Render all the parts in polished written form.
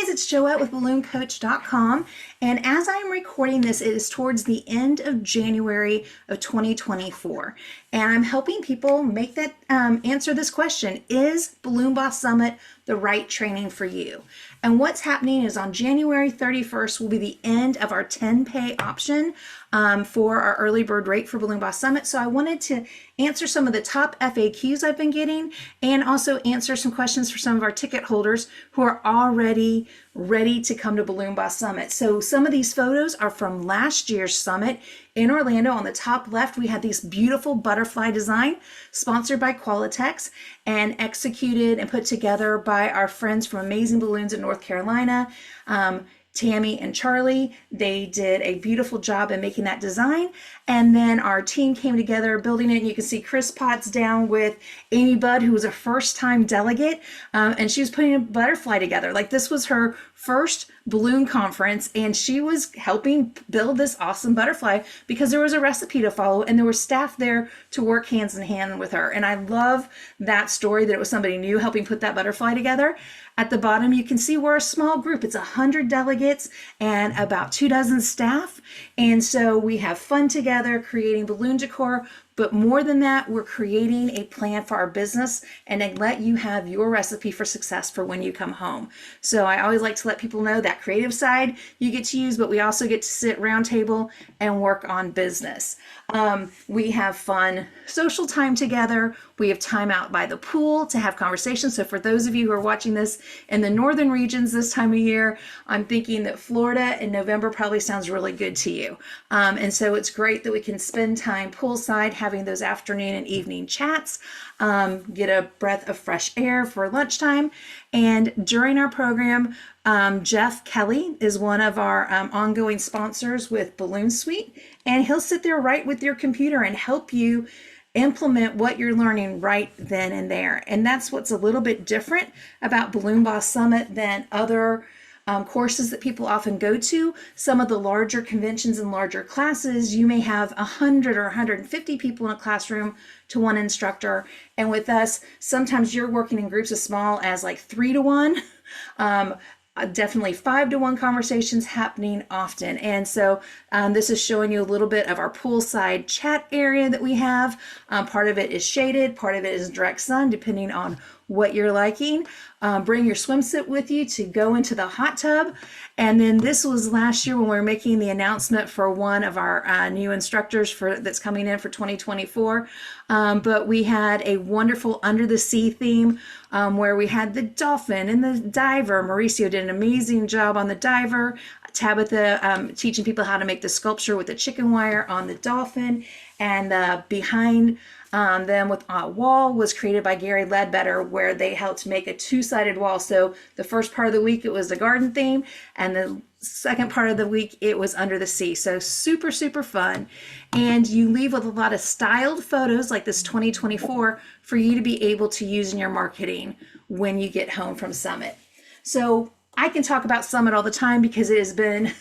guys, it's Joette with BalloonCoach.com, and as I'm recording this, it is towards the end of January of 2024, and I'm helping people make that answer this question: is Balloon Boss Summit the right training for you? And what's happening is on January 31st will be the end of our 10-pay option for our early bird rate for Balloon Boss Summit. So I wanted to answer some of the top FAQs I've been getting and also answer some questions for some of our ticket holders who are already ready to come to Balloon Boss Summit. So some of these photos are from last year's summit in Orlando. On the top left, we had this beautiful butterfly design sponsored by Qualitex and executed and put together by our friends from Amazing Balloons in North Carolina. Tammy and Charlie, they did a beautiful job in making that design. And then our team came together building it. And you can see Chris Potts down with Amy Budd, who was a first-time delegate. And she was putting a butterfly together. Like, this was her first balloon conference, and she was helping build this awesome butterfly because there was a recipe to follow and there was staff there to work hands in hand with her. And I love that story, that it was somebody new helping put that butterfly together. At the bottom, you can see we're a small group. It's 100 delegates and about 24 staff. And so we have fun together creating balloon decor. But more than that, we're creating a plan for our business and to let you have your recipe for success for when you come home. So I always like to let people know that creative side you get to use, but we also get to sit round table and work on business. We have fun social time together. We have time out by the pool to have conversations. So for those of you who are watching this in the northern regions this time of year, I'm thinking that Florida in November probably sounds really good to you. And so it's great that we can spend time poolside having those afternoon and evening chats, get a breath of fresh air for lunchtime. And during our program, Jeff Kelly is one of our ongoing sponsors with Balloon Suite, and he'll sit there right with your computer and help you implement what you're learning right then and there. And that's what's a little bit different about Balloon Boss Summit than other courses that people often go to. Some of the larger conventions and larger classes, you may have 100 or 150 people in a classroom to one instructor. And with us, sometimes you're working in groups as small as like 3 to 1. Definitely 5 to 1 conversations happening often. And so this is showing you a little bit of our poolside chat area that we have. Part of it is shaded, part of it is direct sun, depending on what you're liking. Bring your swimsuit with you to go into the hot tub. And then this was last year when we were making the announcement for one of our new instructors that's coming in for 2024. But we had a wonderful under the sea theme where we had the dolphin and the diver. Mauricio did an amazing job on the diver. Tabitha teaching people how to make the sculpture with the chicken wire on the dolphin. And behind them with a wall was created by Gary Ledbetter, where they helped make a 2-sided wall. So the first part of the week, it was the garden theme, and the second part of the week, it was under the sea. So super, super fun. And you leave with a lot of styled photos like this 2024 for you to be able to use in your marketing when you get home from Summit. So I can talk about Summit all the time because it has been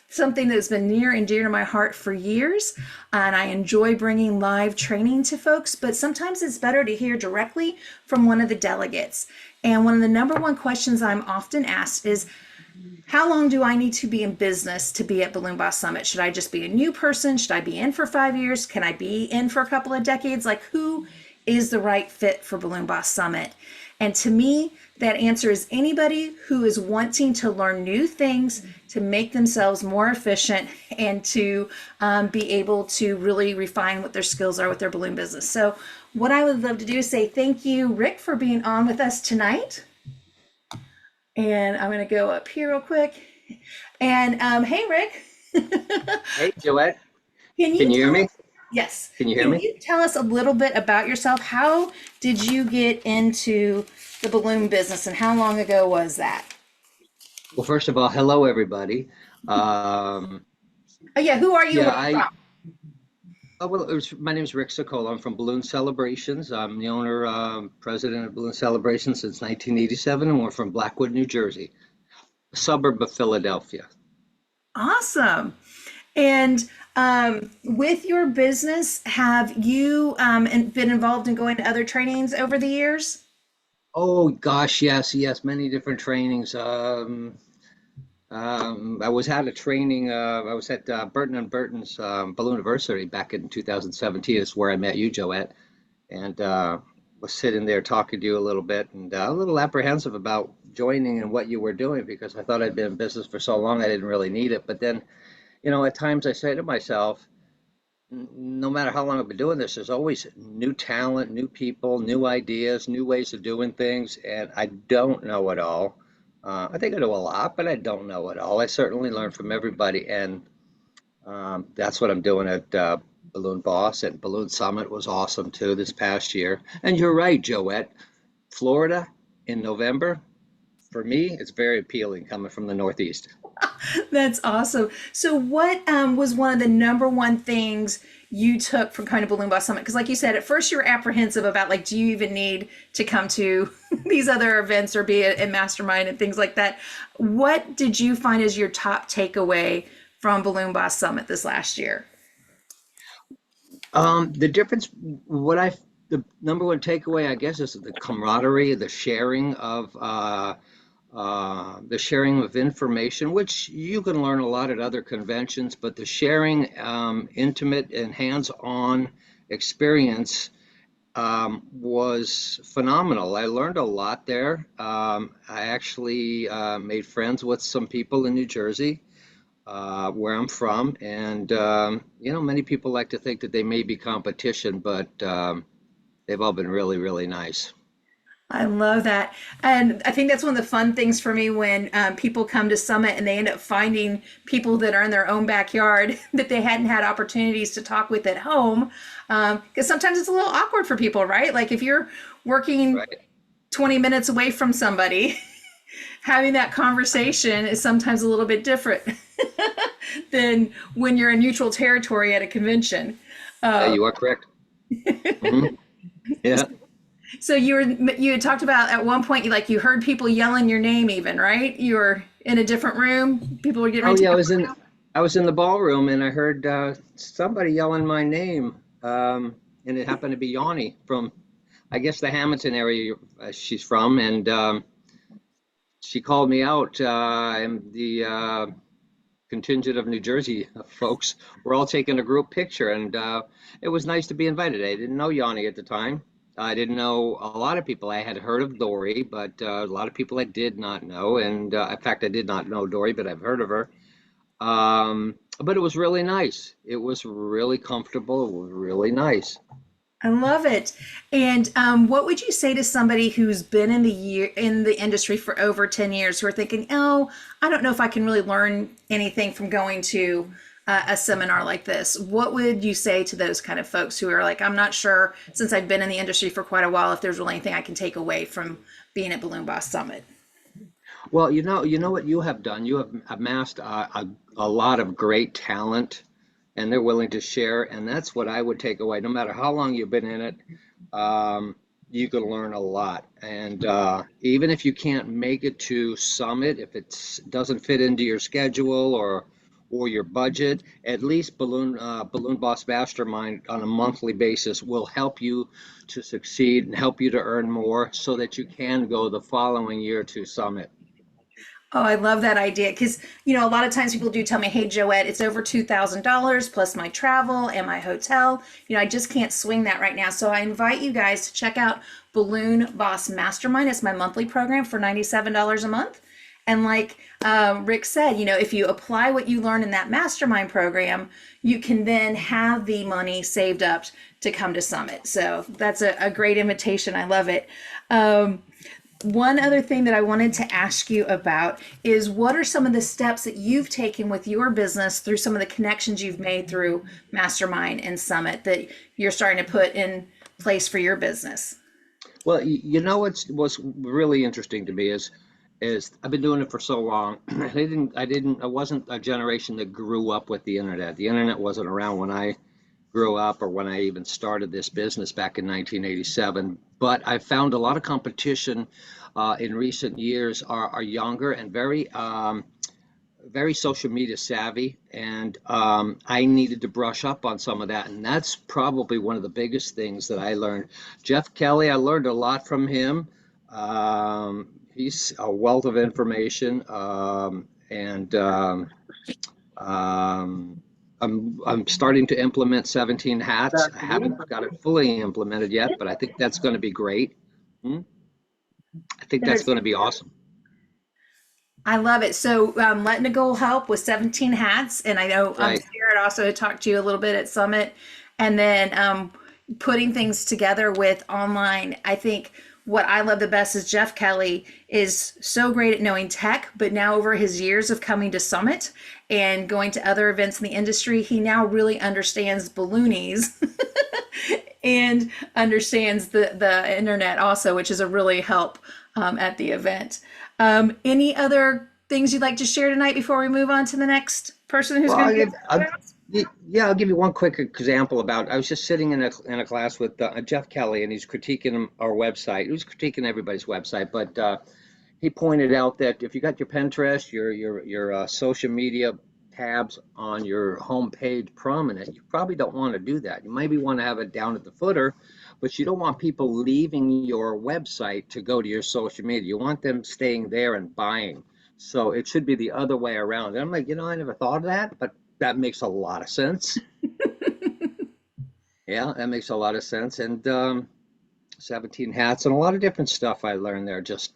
something that's been near and dear to my heart for years, and I enjoy bringing live training to folks, but sometimes it's better to hear directly from one of the delegates. And one of the number one questions I'm often asked is, how long do I need to be in business to be at Balloon Boss Summit? Should I just be a new person? Should I be in for 5 years? Can I be in for a couple of decades? Like, who is the right fit for Balloon Boss Summit? And to me, that answer is anybody who is wanting to learn new things to make themselves more efficient and to be able to really refine what their skills are with their balloon business. So what I would love to do is say thank you, Rick, for being on with us tonight. And I'm going to go up here real quick. And hey, Rick. Hey, Joette. Can you hear me? Yes. Can you hear me? Can you tell us a little bit about yourself? How did you get into the balloon business and how long ago was that? Well, first of all, hello, everybody. Oh yeah, who are you? Yeah, my name is Rick Sokola. I'm from Balloon Celebrations. I'm the owner, president of Balloon Celebrations since 1987, and we're from Blackwood, New Jersey, a suburb of Philadelphia. Awesome. And with your business, have you been involved in going to other trainings over the years? Oh gosh, yes, yes, many different trainings. I was at a training. I was at Burton and Burton's Balloon Anniversary back in 2017. Is where I met you, Joette, and was sitting there talking to you a little bit, and a little apprehensive about joining and what you were doing because I thought I'd been in business for so long I didn't really need it. But then, at times I say to myself, no matter how long I've been doing this, there's always new talent, new people, new ideas, new ways of doing things, and I don't know it all. I think I know a lot, but I don't know it all. I certainly learn from everybody, and that's what I'm doing at Balloon Boss, and Balloon Summit was awesome too this past year. And you're right, Joette, Florida in November, for me, it's very appealing coming from the Northeast. That's awesome. So, what was one of the number one things you took from kind of Balloon Boss Summit? Because, like you said, at first you were apprehensive about like, do you even need to come to these other events or be a mastermind and things like that? What did you find as your top takeaway from Balloon Boss Summit this last year? The difference, the number one takeaway, I guess, is the camaraderie, the sharing of information, which you can learn a lot at other conventions, but the sharing, intimate and hands-on experience was phenomenal. I learned a lot there. I actually made friends with some people in New Jersey where I'm from. And, many people like to think that they may be competition, but they've all been really, really nice. I love that. And I think that's one of the fun things for me when people come to Summit and they end up finding people that are in their own backyard that they hadn't had opportunities to talk with at home. Because sometimes it's a little awkward for people, right? Like if you're working Right. 20 minutes away from somebody, having that conversation is sometimes a little bit different than when you're in neutral territory at a convention. Yeah, you are correct. Hmm. Yeah. So you had talked about at one point you heard people yelling your name even, right? You were in a different room. People were getting Oh, ready to yeah. go. I was in the ballroom and I heard somebody yelling my name, and it happened to be Yanni from, I guess, the Hamilton area she's from, and she called me out. And the contingent of New Jersey folks were all taking a group picture, and it was nice to be invited. I didn't know Yanni at the time. I didn't know a lot of people. I had heard of Dory, but a lot of people I did not know. And in fact, I did not know Dory, but I've heard of her. But it was really nice. It was really comfortable. It was really nice. I love it. And what would you say to somebody who's been in the industry for over 10 years who are thinking, "Oh, I don't know if I can really learn anything from going to a seminar like this." What would you say to those kind of folks who are like, "I'm not sure since I've been in the industry for quite a while if there's really anything I can take away from being at Balloon Boss Summit?" Well, you know what you have done. You have amassed a lot of great talent, and they're willing to share. And that's what I would take away. No matter how long you've been in it, um, you can learn a lot. And even if you can't make it to Summit, if it doesn't fit into your schedule or your budget, at least Balloon Boss Mastermind on a monthly basis will help you to succeed and help you to earn more so that you can go the following year to Summit. Oh, I love that idea because, a lot of times people do tell me, "Hey, Joette, it's over $2,000 plus my travel and my hotel. I just can't swing that right now." So I invite you guys to check out Balloon Boss Mastermind. It's my monthly program for $97 a month. And like Rick said, if you apply what you learn in that mastermind program, you can then have the money saved up to come to Summit. So that's a great invitation. I love it. One other thing that I wanted to ask you about is what are some of the steps that you've taken with your business through some of the connections you've made through Mastermind and Summit that you're starting to put in place for your business? Well, what's really interesting to me is I've been doing it for so long. I wasn't a generation that grew up with the internet. The internet wasn't around when I grew up or when I even started this business back in 1987. But I found a lot of competition in recent years are younger and very social media savvy, and I needed to brush up on some of that, and that's probably one of the biggest things that I learned. Jeff Kelly, I learned a lot from him. He's a wealth of information, and um, I'm starting to implement 17 hats. I haven't got it fully implemented yet, but I think that's going to be great. Hmm? I think that's There's going to be awesome. I love it. So let Nicole help with 17 hats. And I know Right. Sarah also talked to you a little bit at Summit. And then putting things together with online. I think what I love the best is Jeff Kelly is so great at knowing tech, but now over his years of coming to Summit and going to other events in the industry, he now really understands balloonies and understands the internet also, which is a really help at the event. Any other things you'd like to share tonight before we move on to the next person who's Well, going to give? yeah, I'll give you one quick example about. I was just sitting in a class with Jeff Kelly, and he's critiquing our website. He was critiquing everybody's website, but he pointed out that if you got your Pinterest, your social media tabs on your home page prominent, you probably don't want to do that. You maybe want to have it down at the footer, but you don't want people leaving your website to go to your social media. You want them staying there and buying. So it should be the other way around. And I'm like, I never thought of that, but that makes a lot of sense. Yeah, that makes a lot of sense. And 17 hats and a lot of different stuff I learned there. Just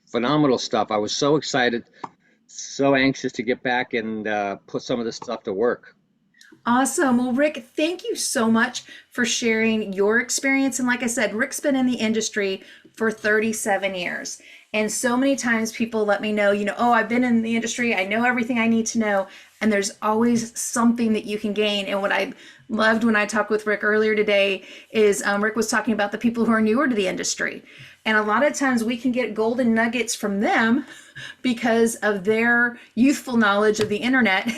phenomenal stuff. I was so excited, so anxious to get back and put some of this stuff to work. Awesome. Well, Rick, thank you so much for sharing your experience. And like I said, Rick's been in the industry for 37 years. And so many times people let me know, oh, I've been in the industry. I know everything I need to know. And there's always something that you can gain. And what I loved when I talked with Rick earlier today is Rick was talking about the people who are newer to the industry. And a lot of times we can get golden nuggets from them because of their youthful knowledge of the internet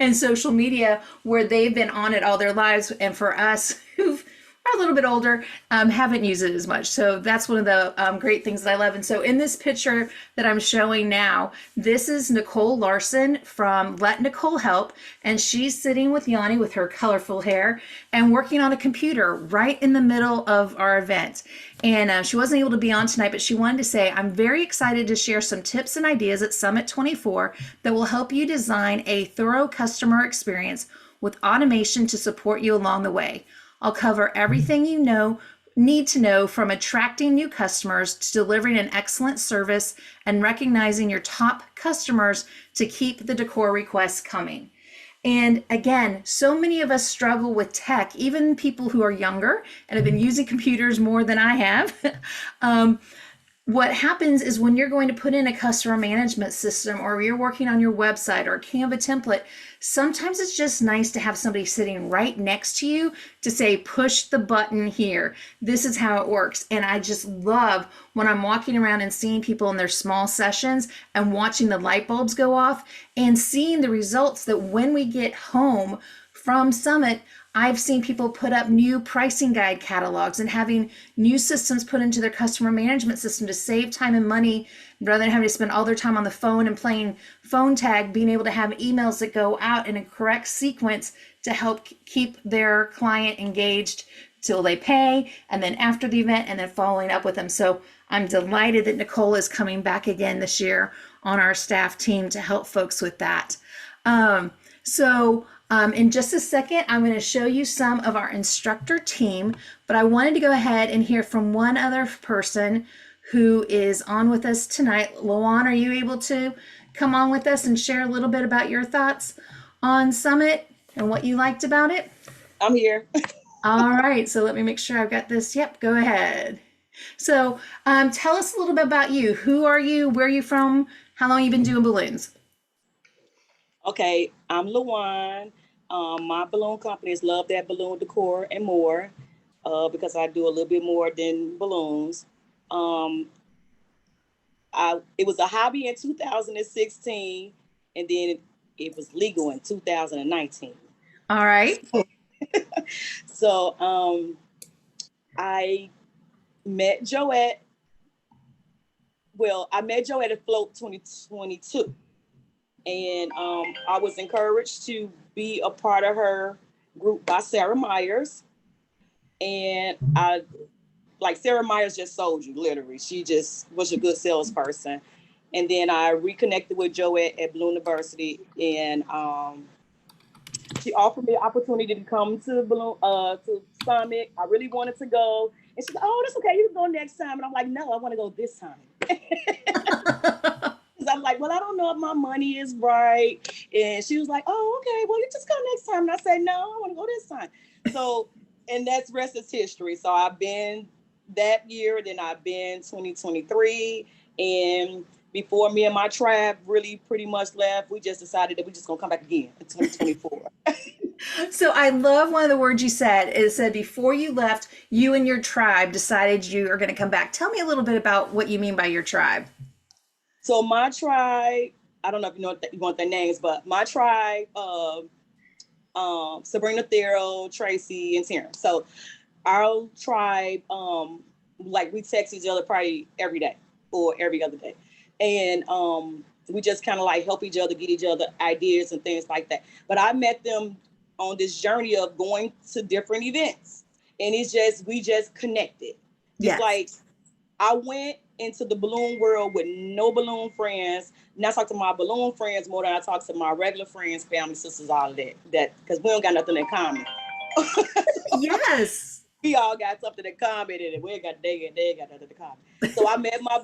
and social media where they've been on it all their lives. And for us who've are a little bit older, haven't used it as much. So that's one of the great things that I love. And so in this picture that I'm showing now, this is Nicole Larson from Let Nicole Help. And she's sitting with Yanni with her colorful hair and working on a computer right in the middle of our event. And she wasn't able to be on tonight, but she wanted to say, I'm very excited to share some tips and ideas at Summit 24 that will help you design a thorough customer experience with automation to support you along the way. I'll cover everything you need to know from attracting new customers to delivering an excellent service and recognizing your top customers to keep the decor requests coming. And again, so many of us struggle with tech, even people who are younger and have been using computers more than I have. What happens is when you're going to put in a customer management system or you're working on your website or a Canva template, sometimes it's just nice to have somebody sitting right next to you to say, push the button here. This is how it works. And I just love when I'm walking around and seeing people in their small sessions and watching the light bulbs go off and seeing the results that when we get home from Summit, I've seen people put up new pricing guide catalogs and having new systems put into their customer management system to save time and money rather than having to spend all their time on the phone and playing phone tag, being able to have emails that go out in a correct sequence to help keep their client engaged till they pay and then after the event and then following up with them. So I'm delighted that Nicole is coming back again this year on our staff team to help folks with that. In just a second, I'm going to show you some of our instructor team, but I wanted to go ahead and hear from one other person who is on with us tonight. Luan, are you able to come on with us and share a little bit about your thoughts on Summit and what you liked about it? I'm here. All right, so let me make sure I've got this. Yep, go ahead. So tell us a little bit about you. Who are you? Where are you from? How long have you been doing balloons? Okay, I'm Luan. My balloon company is Love That Balloon Decor and More because I do a little bit more than balloons. Um, it was a hobby in 2016, and then it was legal in 2019. All right. So I met Joette. Well, I met Joette at Float 2022. And I was encouraged to be a part of her group by Sarah Myers. And I like Sarah Myers just sold you, literally. She just was a good salesperson. And then I reconnected with Joette at Balloon University, and she offered me an opportunity to come to Summit. I really wanted to go. And she's like, oh, that's okay. You can go next time. And I'm like, no, I want to go this time. Because I'm like, well, I don't know if my money is right. And she was like, oh, okay. Well, you just go next time. And I said, no, I want to go this time. So, and that's rest is history. So I've been that year, then I've been 2023. And before me and my tribe really pretty much left, we just decided that we're just going to come back again in 2024. So I love one of the words you said. It said before you left, you and your tribe decided you are going to come back. Tell me a little bit about what you mean by your tribe. So my tribe, I don't know if you want their names, but my tribe, Sabrina, Thero, Tracy, and Terrence. So our tribe, like we text each other probably every day or every other day. And we just kind of like help each other, get each other ideas and things like that. But I met them on this journey of going to different events. And we just connected. Yes. It's like I went into the balloon world with no balloon friends. And I talk to my balloon friends more than I talk to my regular friends, family, sisters, all of that. Because we don't got nothing in common. Yes. We all got something in common, and we ain't got they got nothing in common. So I met my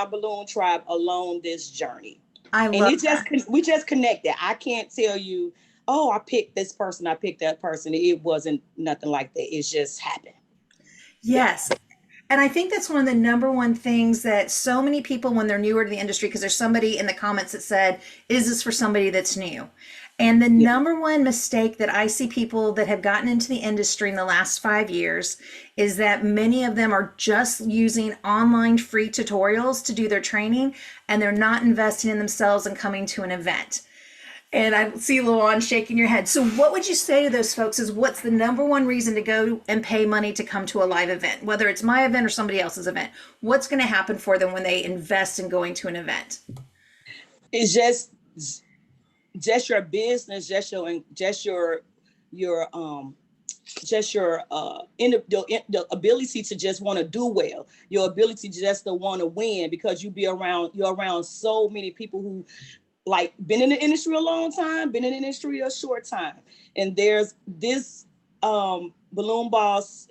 balloon tribe along this journey. We just connected. I can't tell you, oh, I picked this person, I picked that person. It wasn't nothing like that. It just happened. Yes. And I think that's one of the number one things that so many people, when they're newer to the industry, because there's somebody in the comments that said, is this for somebody that's new? And the number one mistake that I see people that have gotten into the industry in the last 5 years is that many of them are just using online free tutorials to do their training, and they're not investing in themselves and coming to an event. And I see Luan shaking your head. So what would you say to those folks is what's the number one reason to go and pay money to come to a live event, whether it's my event or somebody else's event? What's going to happen for them when they invest in going to an event? It's just your business, just your the ability to just want to do well, your ability just to want to win, because you're around so many people who like been in the industry a long time, been in the industry a short time. And there's this Balloon Boss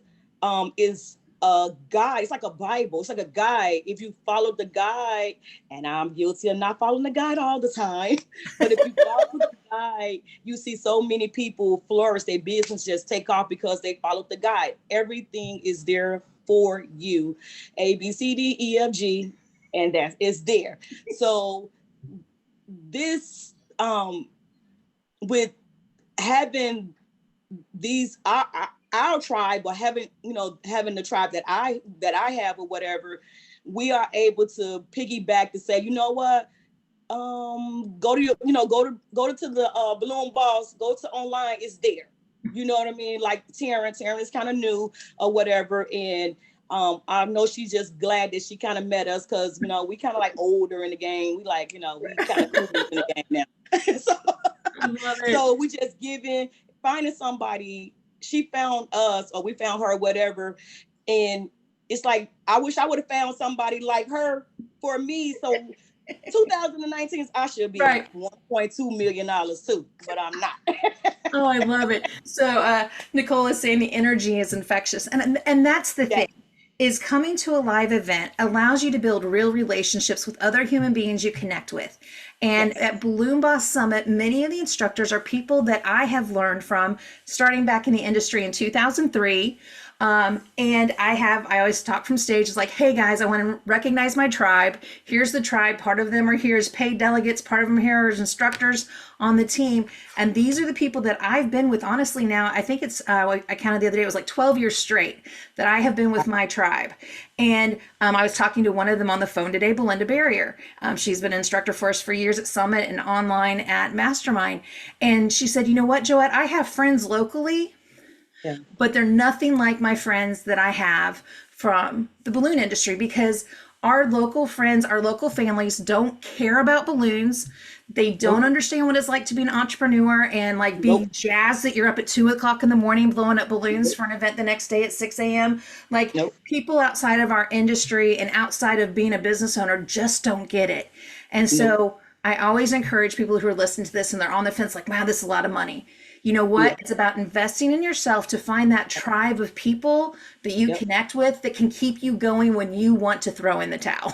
is a guide. It's like a Bible. It's like a guide. If you follow the guide, and I'm guilty of not following the guide all the time, but if you follow the guide, you see so many people flourish. Their business just take off because they followed the guide. Everything is there for you. A, B, C, D, E, F, G, and that is there. So this with having these our tribe, or having the tribe that I have or whatever, we are able to piggyback to say, you know what, go to the Balloon Boss, go to online, it's there. You know what I mean? Like Taryn is kind of new or whatever, and I know she's just glad that she kind of met us, because we kind of like older in the game. We like we kind of cool in the game now. So we just finding somebody. She found us, or we found her, whatever, and it's like I wish I would have found somebody like her for me. So 2019, I should be right. $1.2 million too, but I'm not. Oh, I love it. So Nicole is saying the energy is infectious, and that's the thing. Is coming to a live event allows you to build real relationships with other human beings you connect with. And at Balloon Boss Summit, many of the instructors are people that I have learned from starting back in the industry in 2003. And I always talk from stage. It's like, hey guys, I want to recognize my tribe. Here's the tribe. Part of them are here as paid delegates. Part of them here as instructors on the team. And these are the people that I've been with, honestly, now, I think it's, I counted the other day, it was like 12 years straight that I have been with my tribe. And I was talking to one of them on the phone today, Belinda Barrier. She's been an instructor for us for years at Summit and online at Mastermind. And she said, you know what, Joette, I have friends locally, but they're nothing like my friends that I have from the balloon industry, because our local friends, our local families don't care about balloons. They don't Nope. understand what it's like to be an entrepreneur and like be Nope. jazzed that you're up at 2 o'clock in the morning blowing up balloons Nope. for an event the next day at 6 a.m. Like Nope. people outside of our industry and outside of being a business owner just don't get it. And Nope. so I always encourage people who are listening to this and they're on the fence, like, wow, this is a lot of money. You know Yeah. what? It's about investing in yourself to find that tribe of people that you Yep. connect with that can keep you going when you want to throw in the towel.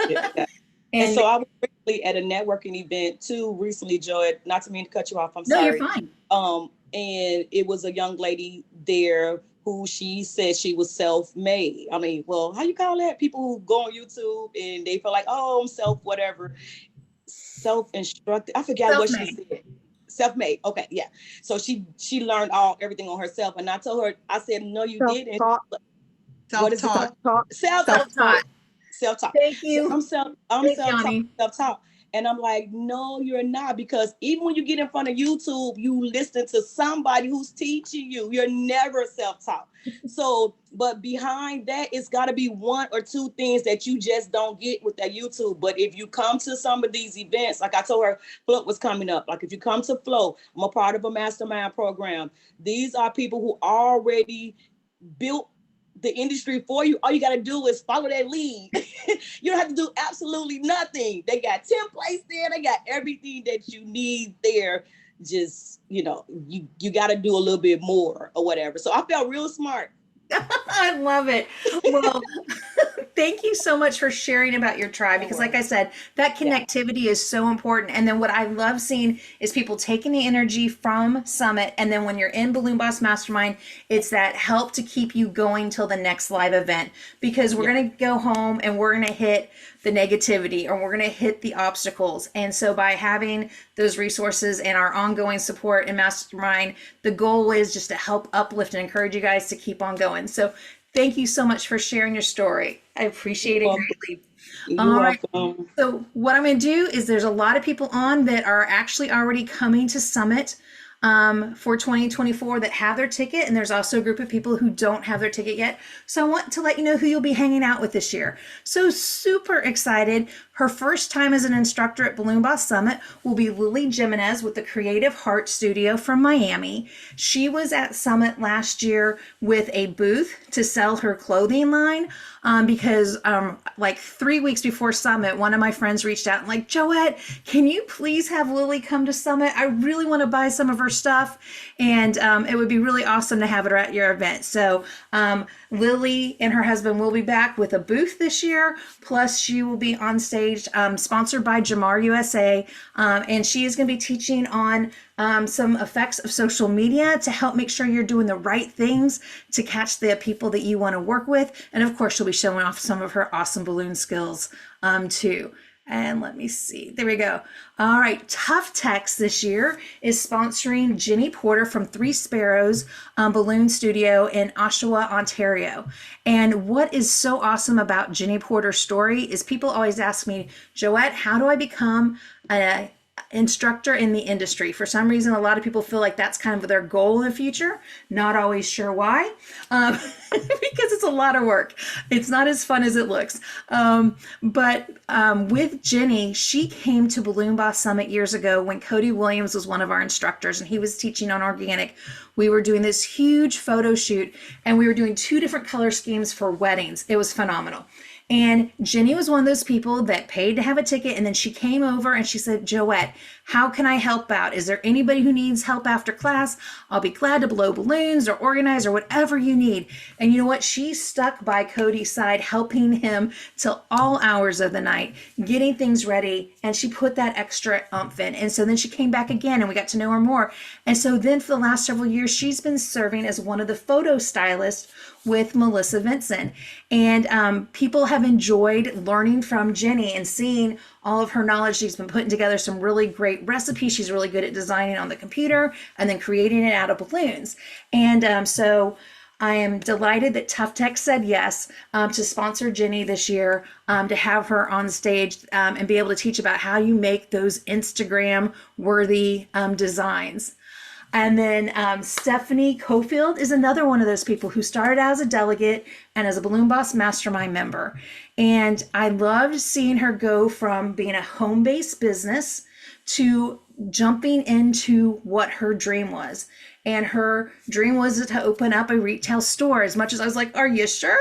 Yeah. And And so I was recently at a networking event too recently, Joy. Not to mean to cut you off, I'm no, you're sorry. fine. And it was a young lady there who she said she was self-made. I mean, well, how you call that? People who go on YouTube and they feel like, oh, I'm self whatever, self-instructed. I forgot what she Self-made. said. Self-made. Okay, yeah. So she learned everything on herself. And I told her, I said, no, you didn't. Self-taught. What is it? Self-taught. Self-taught. Self-taught. Self-taught. Thank So you. I'm Thanks, self-taught, Yanni. self-taught. And I'm like, no, you're not, because even when you get in front of YouTube, you listen to somebody who's teaching you. You're never self-taught. So, but behind that, it's got to be one or two things that you just don't get with that YouTube. But if you come to some of these events, like I told her, Float was coming up. Like if you come to Float, I'm a part of a mastermind program. These are people who already built the industry for you. All you got to do is follow that lead. You don't have to do absolutely nothing. They got templates there. They got everything that you need there. Just, you got to do a little bit more or whatever. So I felt real smart. I love it. Well, thank you so much for sharing about your tribe because, like I said, that connectivity is so important. And then what I love seeing is people taking the energy from Summit. And then when you're in Balloon Boss Mastermind, it's that help to keep you going till the next live event because we're going to go home and we're going to hit the negativity or we're going to hit the obstacles. And so by having those resources and our ongoing support in Mastermind, the goal is just to help uplift and encourage you guys to keep on going. So thank you so much for sharing your story. I appreciate it greatly. You're welcome. So what I'm going to do is there's a lot of people on that are actually already coming to Summit for 2024 that have their ticket. And there's also a group of people who don't have their ticket yet. So I want to let you know who you'll be hanging out with this year. So super excited. Her first time as an instructor at Balloon Boss Summit will be Lily Jimenez with the Creative Heart Studio from Miami. She was at Summit last year with a booth to sell her clothing line because like 3 weeks before Summit, one of my friends reached out and like, Joette, can you please have Lily come to Summit? I really want to buy some of her stuff. And it would be really awesome to have her at your event. So Lily and her husband will be back with a booth this year. Plus she will be on stage sponsored by Jamar USA. And she is going to be teaching on some effects of social media to help make sure you're doing the right things to catch the people that you want to work with. And of course, she'll be showing off some of her awesome balloon skills too. And let me see. There we go. All right. Tough Tex this year is sponsoring Jenny Porter from Three Sparrows Balloon Studio in Oshawa, Ontario. And what is so awesome about Jenny Porter's story is people always ask me, Joette, how do I become a instructor in the industry? For some reason, a lot of people feel like that's kind of their goal in the future. Not always sure why, because it's a lot of work. It's not as fun as it looks. But with Jenny, she came to Balloon Boss Summit years ago when Cody Williams was one of our instructors and he was teaching on organic. We were doing this huge photo shoot and we were doing 2 different color schemes for weddings. It was phenomenal. And Jenny was one of those people that paid to have a ticket. And then she came over and she said, Joette, how can I help out? Is there anybody who needs help after class? I'll be glad to blow balloons or organize or whatever you need. And you know what? She stuck by Cody's side, helping him till all hours of the night, getting things ready. And she put that extra oomph in. And so then she came back again and we got to know her more. And so then for the last several years, she's been serving as one of the photo stylists with Melissa Vincent. And people have enjoyed learning from Jenny and seeing all of her knowledge. She's been putting together some really great recipes. She's really good at designing on the computer and then creating it out of balloons. And so I am delighted that Tough Tech said yes to sponsor Jenny this year, to have her on stage and be able to teach about how you make those Instagram worthy designs. And then Stephanie Cofield is another one of those people who started as a delegate and as a Balloon Boss Mastermind member. And I loved seeing her go from being a home based business to jumping into what her dream was. And her dream was to open up a retail store. As much as I was like, are you sure?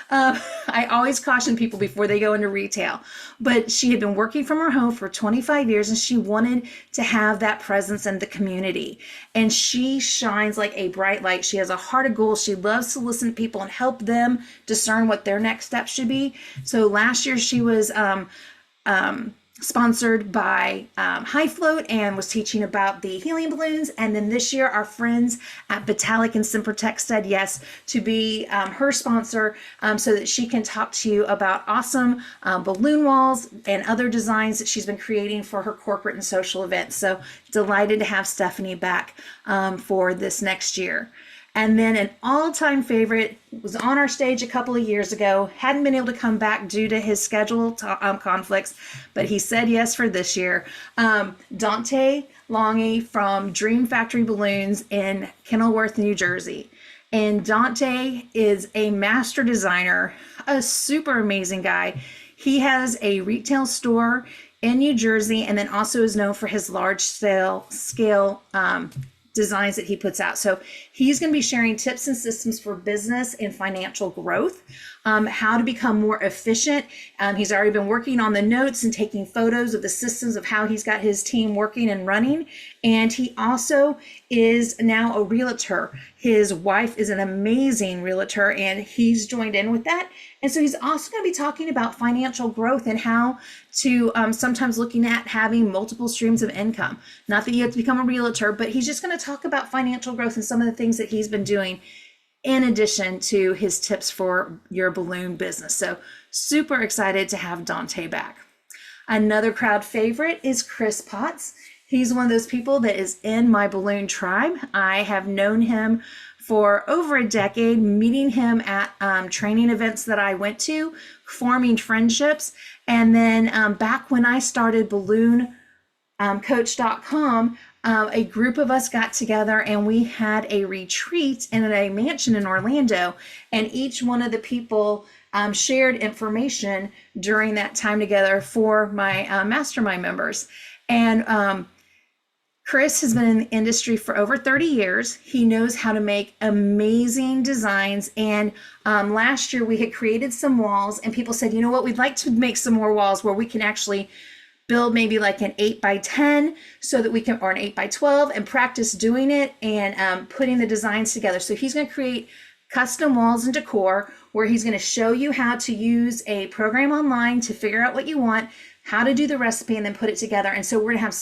I always caution people before they go into retail. But she had been working from her home for 25 years and she wanted to have that presence in the community. And she shines like a bright light. She has a heart of gold. She loves to listen to people and help them discern what their next step should be. So last year she was sponsored by High Float and was teaching about the helium balloons. And then this year, our friends at Vitalik and Simpertech said yes to be her sponsor so that she can talk to you about awesome balloon walls and other designs that she's been creating for her corporate and social events. So delighted to have Stephanie back for this next year. And then an all-time favorite was on our stage a couple of years ago, hadn't been able to come back due to his schedule conflicts, but he said yes for this year. Dante Longy from Dream Factory Balloons in Kenilworth, New Jersey. And Dante is a master designer, a super amazing guy. He has a retail store in New Jersey and then also is known for his large scale designs that he puts out. So he's going to be sharing tips and systems for business and financial growth, how to become more efficient. He's already been working on the notes and taking photos of the systems of how he's got his team working and running. And he also is now a realtor. His wife is an amazing realtor and he's joined in with that. And so he's also going to be talking about financial growth and how to sometimes looking at having multiple streams of income. Not that you have to become a realtor, but he's just going to talk about financial growth and some of the things that he's been doing in addition to his tips for your balloon business. So super excited to have Dante back. Another crowd favorite is Chris Potts. He's one of those people that is in my balloon tribe. I have known him for over a decade, meeting him at training events that I went to, forming friendships. And then back when I started BalloonCoach.com, a group of us got together and we had a retreat in a mansion in Orlando. And each one of the people shared information during that time together for my mastermind members. And Chris has been in the industry for over 30 years. He knows how to make amazing designs. And last year we had created some walls and people said, you know what, we'd like to make some more walls where we can actually build maybe like an 8x10 so that we can, or an 8x12 and practice doing it and putting the designs together. So he's going to create custom walls and decor where he's going to show you how to use a program online to figure out what you want, how to do the recipe, and then put it together. And so we're going to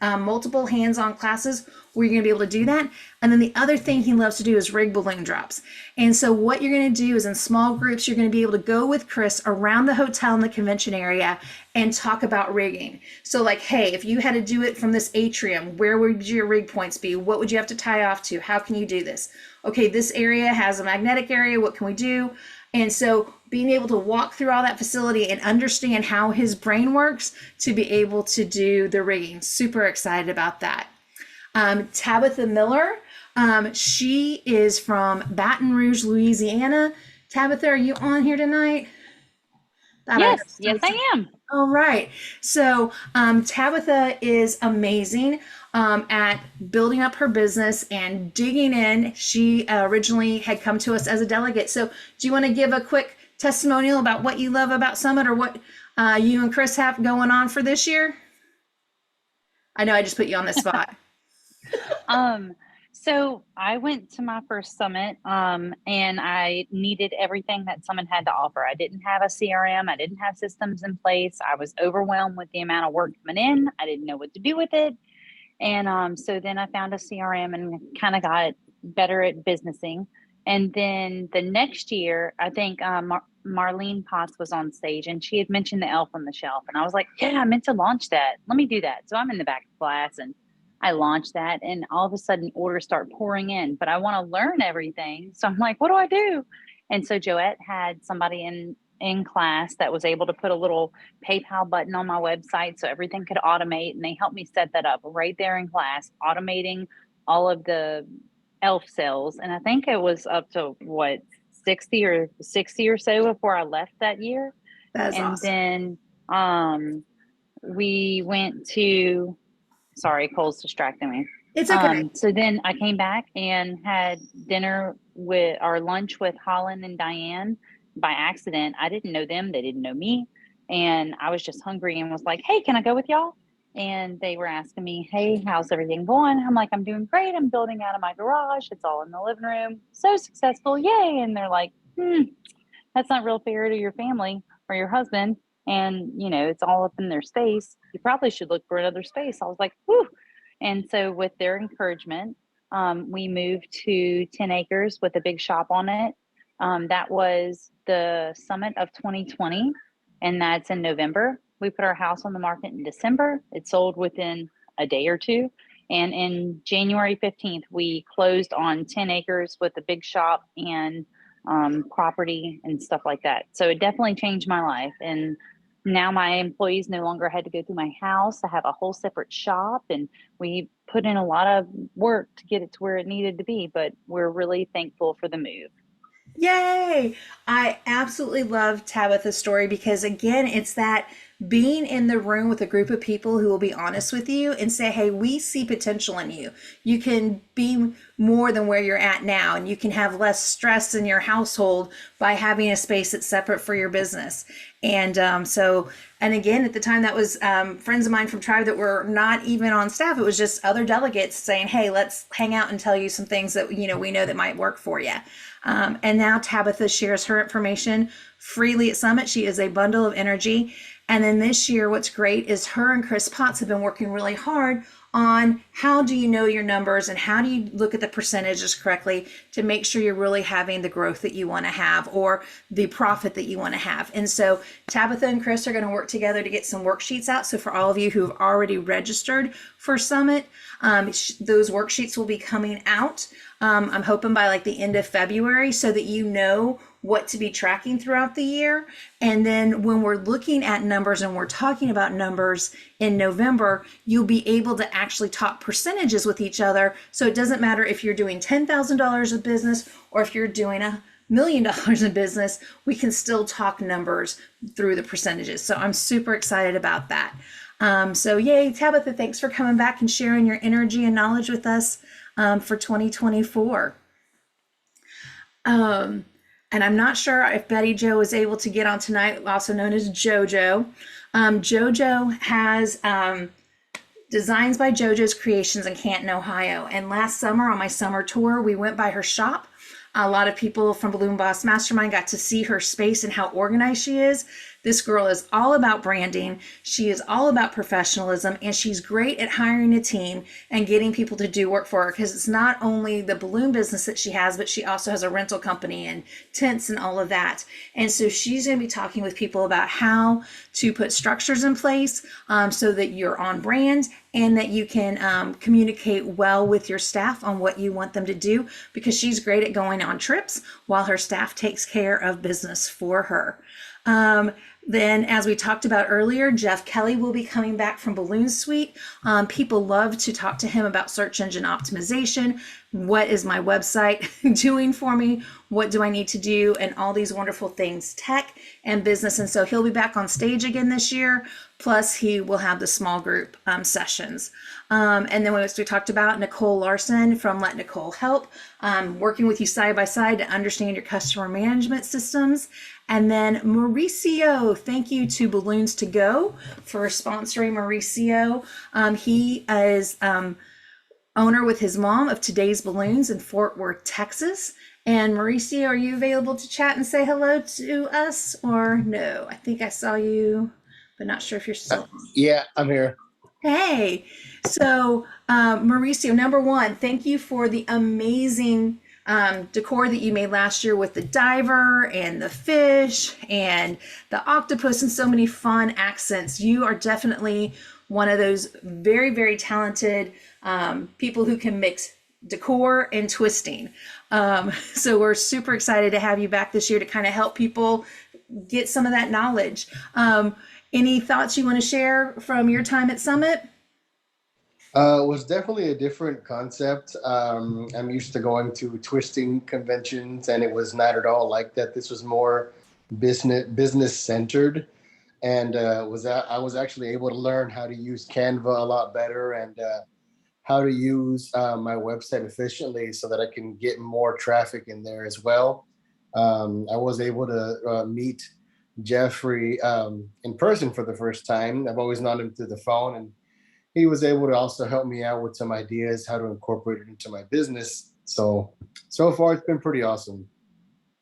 have multiple hands-on classes where you're going to be able to do that. And then the other thing he loves to do is rig balloon drops. And so what you're going to do is in small groups, you're going to be able to go with Chris around the hotel in the convention area and talk about rigging. So like, hey, if you had to do it from this atrium, where would your rig points be? What would you have to tie off to? How can you do this? Okay, this area has a magnetic area. What can we do? And so being able to walk through all that facility and understand how his brain works to be able to do the rigging. Super excited about that. Tabitha Miller, she is from Baton Rouge, Louisiana. Tabitha, are you on here tonight? Yes, I am. All right. So Tabitha is amazing at building up her business and digging in. She originally had come to us as a delegate. So do you want to give a quick testimonial about what you love about Summit or what you and Chris have going on for this year? I know I just put you on the spot. So I went to my first summit, and I needed everything that Summit had to offer. I didn't have a CRM. I didn't have systems in place. I was overwhelmed with the amount of work coming in. I didn't know what to do with it. And so then I found a CRM and kind of got better at businessing. And then the next year, I think Marlene Potts was on stage and she had mentioned the elf on the shelf. And I was like, yeah, I meant to launch that. Let me do that. So I'm in the back of the class and I launched that, and all of a sudden orders start pouring in, but I want to learn everything. So I'm like, what do I do? And so Joette had somebody in class that was able to put a little PayPal button on my website so everything could automate. And they helped me set that up right there in class, automating all of the elf sales. And I think it was up to what, 60 or so before I left that year. That is And awesome. then we went to, sorry, Cole's distracting me. It's okay. So then I came back and had dinner with, or lunch with Holland and Diane by accident. I didn't know them. They didn't know me. And I was just hungry and was like, hey, can I go with y'all? And they were asking me, hey, how's everything going? I'm like, I'm doing great. I'm building out of my garage. It's all in the living room. So successful. Yay. And they're like, that's not real fair to your family or your husband. And, you know, it's all up in their space. You probably should look for another space. I was like, whew. And so with their encouragement, we moved to 10 acres with a big shop on it. That was the summit of 2020, and that's in November. We put our house on the market in December. It sold within a day or two. And in January 15th, we closed on 10 acres with a big shop and property and stuff like that. So it definitely changed my life. And now my employees no longer had to go through my house. I have a whole separate shop, and we put in a lot of work to get it to where it needed to be, but we're really thankful for the move. Yay! I absolutely love Tabitha's story because, again, it's that being in the room with a group of people who will be honest with you and say, hey, we see potential in you. You can be more than where you're at now, and you can have less stress in your household by having a space that's separate for your business. And and again, at the time, that was friends of mine from Tribe that were not even on staff. It was just other delegates saying, hey, let's hang out and tell you some things that, we know that might work for you. And now Tabitha shares her information freely at Summit. She is a bundle of energy. And then this year, what's great is her and Chris Potts have been working really hard on how do you know your numbers and how do you look at the percentages correctly to make sure you're really having the growth that you want to have or the profit that you want to have. And so Tabitha and Chris are going to work together to get some worksheets out. So for all of you who have already registered for Summit, those worksheets will be coming out. I'm hoping by like the end of February so that you know what to be tracking throughout the year. And then when we're looking at numbers and we're talking about numbers in November, you'll be able to actually talk percentages with each other. So it doesn't matter if you're doing $10,000 of business or if you're doing $1 million in business, we can still talk numbers through the percentages. So I'm super excited about that. So yay, Tabitha, thanks for coming back and sharing your energy and knowledge with us for 2024. And I'm not sure if Betty Jo was able to get on tonight, also known as JoJo. JoJo has Designs by JoJo's Creations in Canton, Ohio. And last summer on my summer tour, we went by her shop. A lot of people from Balloon Boss Mastermind got to see her space and how organized she is. This girl is all about branding. She is all about professionalism, and she's great at hiring a team and getting people to do work for her because it's not only the balloon business that she has, but she also has a rental company and tents and all of that. And so she's going to be talking with people about how to put structures in place so that you're on brand and that you can communicate well with your staff on what you want them to do, because she's great at going on trips while her staff takes care of business for her. Then, as we talked about earlier, Jeff Kelly will be coming back from Balloon Suite. People love to talk to him about search engine optimization. What is my website doing for me? What do I need to do? And all these wonderful things, tech and business. And so he'll be back on stage again this year. Plus, he will have the small group sessions. And then we talked about Nicole Larson from Let Nicole Help, working with you side by side to understand your customer management systems. And then Mauricio, thank you to Balloons to Go for sponsoring Mauricio. He is owner with his mom of Today's Balloons in Fort Worth, Texas. And Mauricio, are you available to chat and say hello to us or no? I think I saw you, but not sure if you're still. Yeah, I'm here. Hey, so Mauricio, number one, thank you for the amazing decor that you made last year with the diver and the fish and the octopus and so many fun accents. You are definitely one of those very, very talented people who can mix decor and twisting. So we're super excited to have you back this year to kind of help people get some of that knowledge. Any thoughts you want to share from your time at Summit? It was definitely a different concept. I'm used to going to twisting conventions, and it was not at all like that. This was more business centered, and I was actually able to learn how to use Canva a lot better, and how to use my website efficiently so that I can get more traffic in there as well. I was able to meet Jeffrey in person for the first time. I've always known him through the phone, and he was able to also help me out with some ideas how to incorporate it into my business. So far it's been pretty awesome,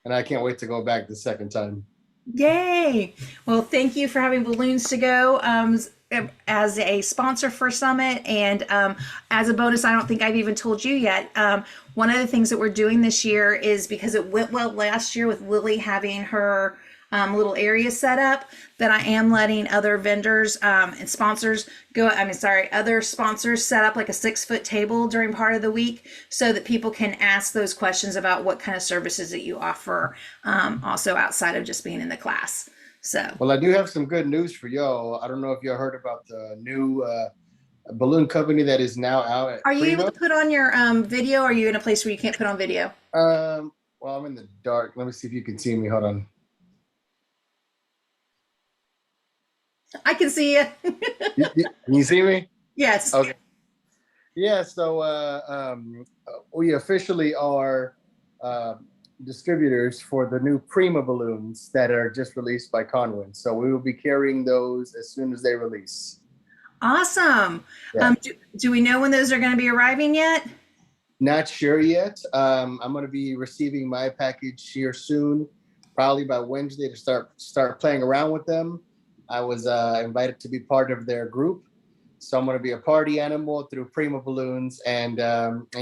and I can't wait to go back the second time. Yay! Well, thank you for having Balloons to Go as a sponsor for Summit. And as a bonus, I don't think I've even told you yet. One of the things that we're doing this year is because it went well last year with Lily having her little area set up, that I am letting other vendors and sponsors go. Other sponsors set up like a 6-foot table during part of the week so that people can ask those questions about what kind of services that you offer, also outside of just being in the class. So, Well, I do have some good news for y'all. I don't know if y'all heard about the new balloon company that is now out at are you able Prima. to put on your video? Or are you in a place where you can't put on video? Well, I'm in the dark. Let me see if you can see me. Hold on. I can see you. Can you see me? Yes. Okay. Yeah, so we officially are distributors for the new Prima balloons that are just released by Conwin. So we will be carrying those as soon as they release. Awesome. Yeah. Do we know when those are going to be arriving yet? Not sure yet. I'm going to be receiving my package here soon, probably by Wednesday, to start playing around with them. I was invited to be part of their group, so I'm going to be a party animal through Prima Balloons, and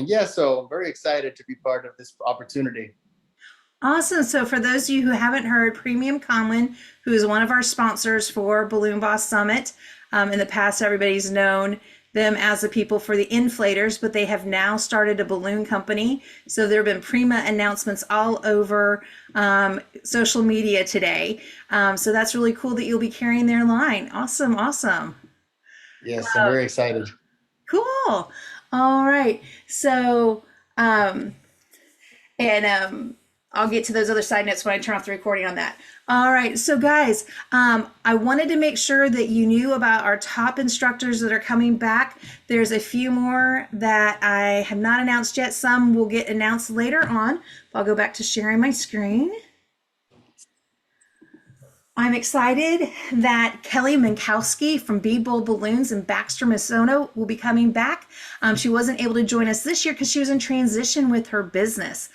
yeah, so I'm very excited to be part of this opportunity. Awesome. So for those of you who haven't heard, Premium Conlin, who is one of our sponsors for Balloon Boss Summit, in the past, everybody's known them as the people for the inflators, but they have now started a balloon company. So there have been Prima announcements all over social media today. So that's really cool that you'll be carrying their line. Awesome. Awesome. Yes, I'm very excited. Cool. All right. So, I'll get to those other side notes when I turn off the recording on that. All right. So guys, I wanted to make sure that you knew about our top instructors that are coming back. There's a few more that I have not announced yet. Some will get announced later on. I'll go back to sharing my screen. I'm excited that Kelly Minkowski from Be Bold Balloons in Baxter, Minnesota will be coming back. She wasn't able to join us this year because she was in transition with her business.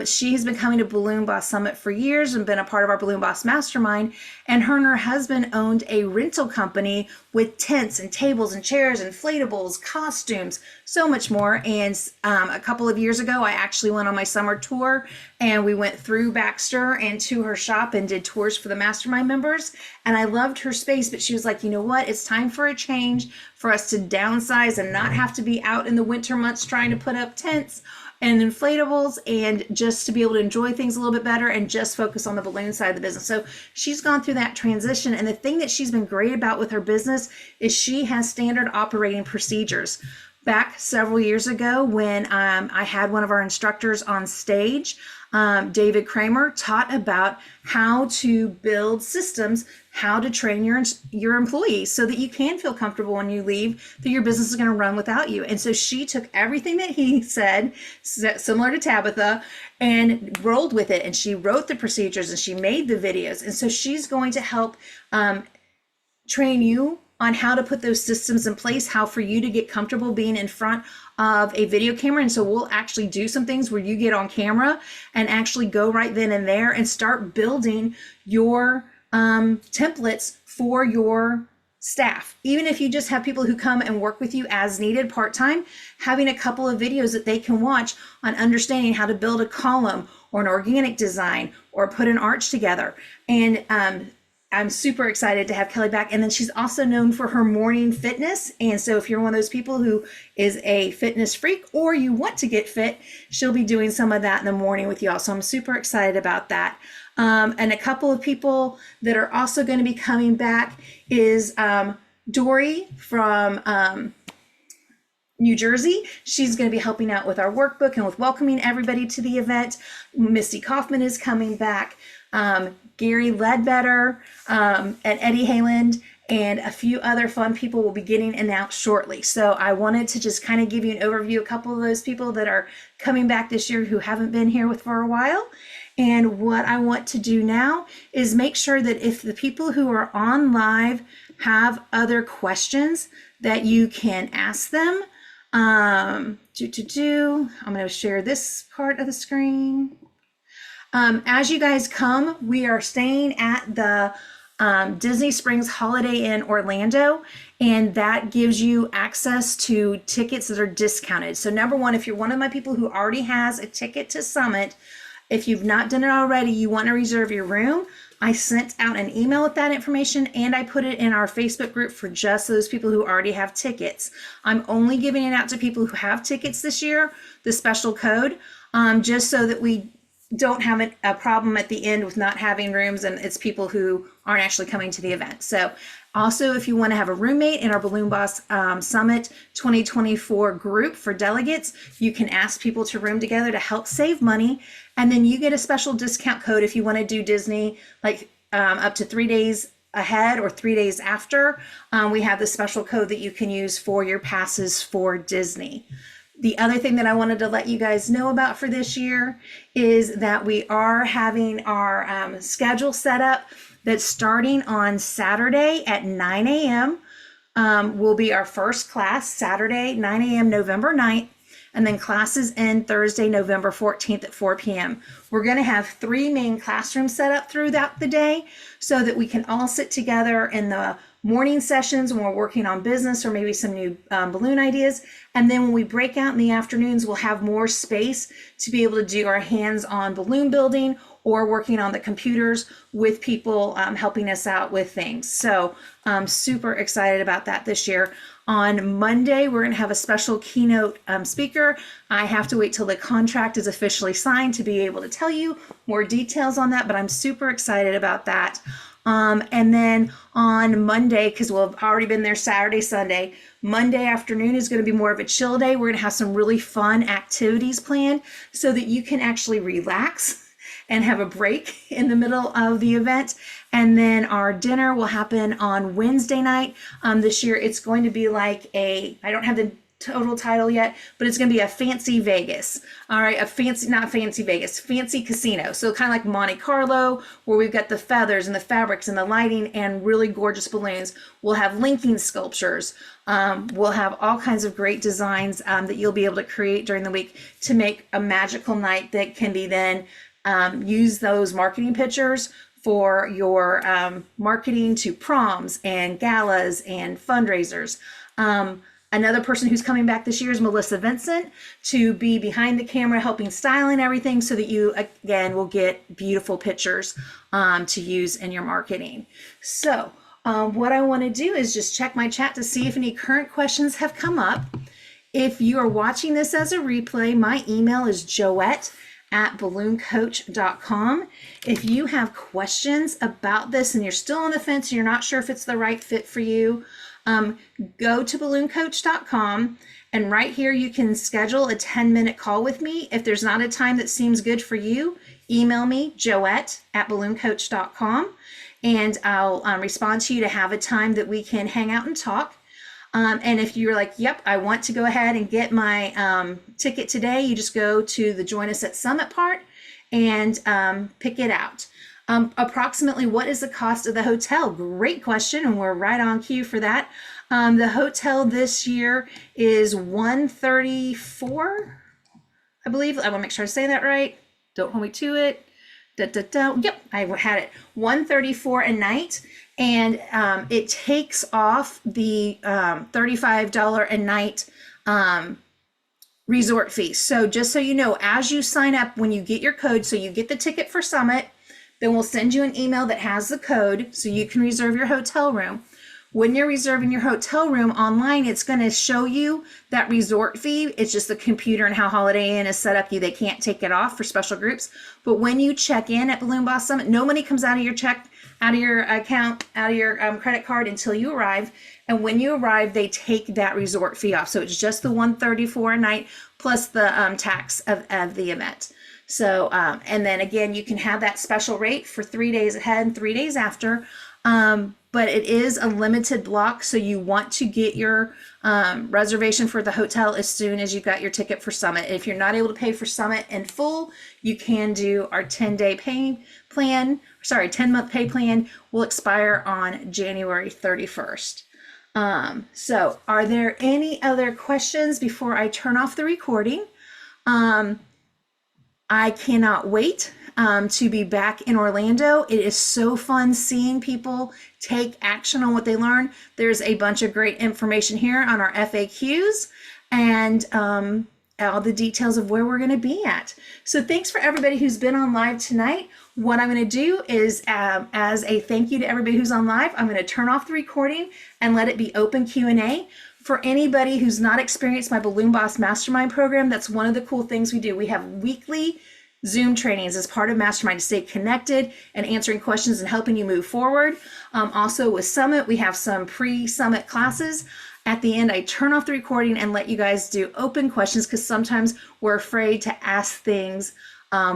She has been coming to Balloon Boss Summit for years and been a part of our Balloon Boss Mastermind. And her husband owned a rental company with tents and tables and chairs, inflatables, costumes, so much more. And a couple of years ago, I actually went on my summer tour and we went through Baxter and to her shop and did tours for the mastermind members. And I loved her space, but she was like, you know what? It's time for a change, for us to downsize and not have to be out in the winter months trying to put up tents and inflatables, and just to be able to enjoy things a little bit better and just focus on the balloon side of the business. So she's gone through that transition. And the thing that she's been great about with her business is she has standard operating procedures. Back several years ago when I had one of our instructors on stage, David Kramer, taught about how to build systems, how to train your employees so that you can feel comfortable when you leave, that your business is going to run without you. And so she took everything that he said, similar to Tabitha, and rolled with it. And she wrote the procedures and she made the videos. And so she's going to help train you on how to put those systems in place, how for you to get comfortable being in front of a video camera. And so we'll actually do some things where you get on camera and actually go right then and there and start building your templates for your staff. Even if you just have people who come and work with you as needed part-time, having a couple of videos that they can watch on understanding how to build a column or an organic design or put an arch together. And I'm super excited to have Kelly back. And then she's also known for her morning fitness. And so if you're one of those people who is a fitness freak or you want to get fit, she'll be doing some of that in the morning with y'all. So I'm super excited about that. And a couple of people that are also going to be coming back is Dory from New Jersey. She's going to be helping out with our workbook and with welcoming everybody to the event. Misty Kaufman is coming back. Gary Ledbetter and Eddie Hayland and a few other fun people will be getting announced shortly. So I wanted to just kind of give you an overview, a couple of those people that are coming back this year who haven't been here with for a while. And what I want to do now is make sure that if the people who are on live have other questions that you can ask them. I'm going to share this part of the screen. As you guys come, we are staying at the Disney Springs Holiday Inn Orlando, and that gives you access to tickets that are discounted. So number one, if you're one of my people who already has a ticket to Summit, if you've not done it already, you want to reserve your room, I sent out an email with that information and I put it in our Facebook group for just those people who already have tickets. I'm only giving it out to people who have tickets this year, the special code, just so that we don't have a problem at the end with not having rooms and it's people who aren't actually coming to the event. So also, if you want to have a roommate in our Balloon Boss Summit 2024 group for delegates, you can ask people to room together to help save money. And then you get a special discount code if you want to do Disney, like up to 3 days ahead or 3 days after. We have the special code that you can use for your passes for Disney. The other thing that I wanted to let you guys know about for this year is that we are having our schedule set up that's starting on Saturday at 9 a.m. Will be our first class, Saturday, 9 a.m., November 9th. And then classes end Thursday, November 14th at 4 p.m. We're going to have 3 main classrooms set up throughout the day so that we can all sit together in the morning sessions when we're working on business or maybe some new balloon ideas. And then when we break out in the afternoons, we'll have more space to be able to do our hands-on balloon building or working on the computers with people helping us out with things. So I'm super excited about that this year. On Monday, we're going to have a special keynote speaker. I have to wait till the contract is officially signed to be able to tell you more details on that, but I'm super excited about that. And then on Monday, because we'll have already been there Saturday, Sunday, Monday afternoon is going to be more of a chill day. We're going to have some really fun activities planned so that you can actually relax and have a break in the middle of the event. And then our dinner will happen on Wednesday night. This year, it's going to be like I don't have the total title yet, but it's going to be a fancy Vegas. All right, not fancy Vegas, fancy casino. So kind of like Monte Carlo, where we've got the feathers and the fabrics and the lighting and really gorgeous balloons. We'll have linking sculptures. We'll have all kinds of great designs that you'll be able to create during the week to make a magical night that can be then use those marketing pictures for your marketing to proms and galas and fundraisers. Another person who's coming back this year is Melissa Vincent to be behind the camera helping styling everything so that you, again, will get beautiful pictures to use in your marketing. So what I want to do is just check my chat to see if any current questions have come up. If you are watching this as a replay, my email is joette@BalloonCoach.com. If you have questions about this and you're still on the fence and you're not sure if it's the right fit for you, go to BalloonCoach.com and right here you can schedule a 10-minute call with me. If there's not a time that seems good for you, email me, joette@BalloonCoach.com, and I'll respond to you to have a time that we can hang out and talk. And if you're like, yep, I want to go ahead and get my ticket today, you just go to the Join Us at Summit part and pick it out. Approximately, what is the cost of the hotel? Great question, and we're right on cue for that. The hotel this year is $134, I believe. I want to make sure I say that right. Don't hold me to it. Yep, I had it. $134 a night, and it takes off the $35 a night resort fee. So just so you know, as you sign up, when you get your code, so you get the ticket for Summit, then we'll send you an email that has the code so you can reserve your hotel room. When you're reserving your hotel room online, it's going to show you that resort fee. It's just the computer and how Holiday Inn is set up. They can't take it off for special groups. But when you check in at Balloon Boss Summit, no money comes out of your check out of your account, out of your credit card until you arrive. And when you arrive, they take that resort fee off. So it's just the $134 a night plus the tax of the event. So, and then again, you can have that special rate for 3 days ahead and 3 days after. But it is a limited block, so you want to get your reservation for the hotel as soon as you got your ticket for Summit. If you're not able to pay for Summit in full, you can do our 10-day pay plan. Sorry, 10-month pay plan will expire on January 31st. So are there any other questions before I turn off the recording? I cannot wait to be back in Orlando. It is so fun seeing people take action on what they learn. There's a bunch of great information here on our FAQs and all the details of where we're going to be at. So thanks for everybody who's been on live tonight. What I'm going to do is, as a thank you to everybody who's on live, I'm going to turn off the recording and let it be open Q&A. For anybody who's not experienced my Balloon Boss Mastermind program, that's one of the cool things we do. We have weekly Zoom trainings as part of Mastermind to stay connected and answering questions and helping you move forward. Also with Summit, we have some pre-Summit classes. At the end, I turn off the recording and let you guys do open questions because sometimes we're afraid to ask things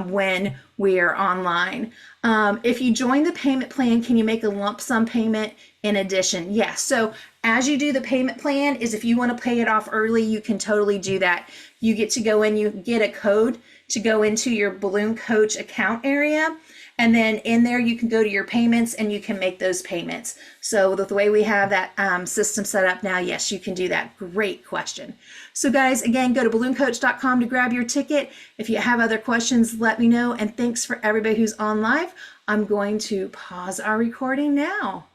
when we are online. If you join the payment plan, can you make a lump sum payment in addition? Yes. So as you do the payment plan is if you want to pay it off early, you can totally do that. You get to go in, you get a code to go into your BalloonCoach account area. And then in there, you can go to your payments and you can make those payments. So the way we have that system set up now, yes, you can do that. Great question. So guys, again, go to BalloonCoach.com to grab your ticket. If you have other questions, let me know. And thanks for everybody who's on live. I'm going to pause our recording now.